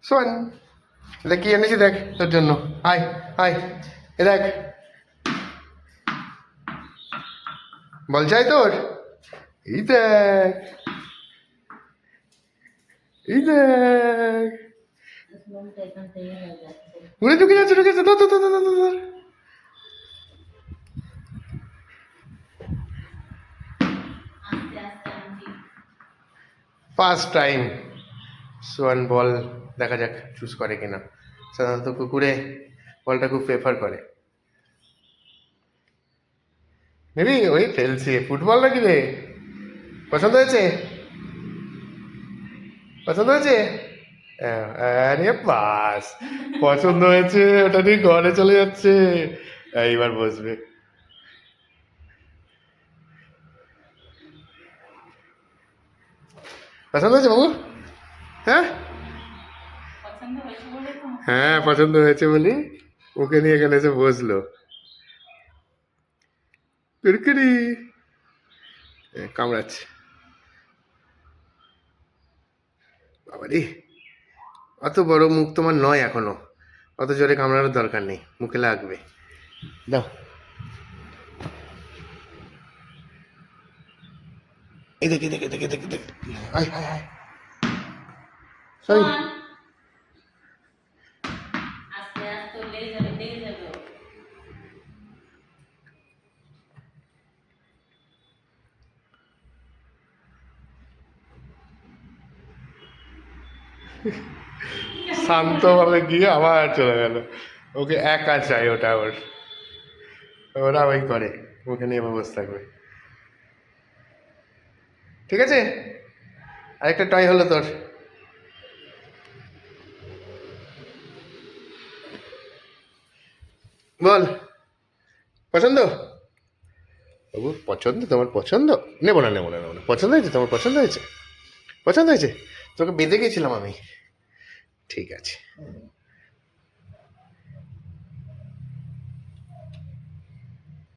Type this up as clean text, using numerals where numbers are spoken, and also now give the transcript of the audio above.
শোন, এটা কি এনেছি দেখ তোর জন্য। আয় আয়, এ দেখ। বল চাই তোর? এই দেখ, এই দেখ, উড়ে ঢুকে যাচ্ছে, ঢুকে যাচ্ছে। ধর ধর ধর ধর ধর ধর। ফার্স্ট টাইম সোয়ান বল, দেখা যাক চুজ করে কিনা। সাধারণত কুকুরে বলটা খুব প্রেফার করে। নেবি? ওই ফেলছে ফুটবল নাকি রে? পছন্দ হয়েছে? পছন্দ হয়েছে? আরে বাস, পছন্দ হয়েছে, ওটা নিয়ে ঘরে চলে যাচ্ছে। এইবার বসবে। পছন্দ হয়েছে বাবু? হ্যাঁ হ্যাঁ, পছন্দ হয়েছে বলি ওকে নিয়ে এখানে এসে বসলো। কুড়কুড়ি কামড়াচ্ছে। বাবারে, অত বড় মুখ তোমার নয় এখনো, অত জোরে কামড়ানোর দরকার নেই, মুখে লাগবে। দাও, এই দেখ, এই দেখ, এই দেখ, এই দেখ, এই দেখ। আয় আয় আয়, সরি। শান্তভাবে গিয়ে আবার চলে গেল। ওকে একা চাই, ওটা ওর, ওরা ওই করে, ওকে নিয়ে বসে থাকবে। ঠিক আছে, আরেকটা টয় হলো তোর। বল, পছন্দ? বাবু পছন্দ, তোমার পছন্দ? নেবো না, নেবো না, নেবো না। পছন্দ হয়েছে তোমার? পছন্দ হয়েছে? পছন্দ হয়েছে? তোকে বেঁধে গেছিলাম আমি। ঠিক আছে।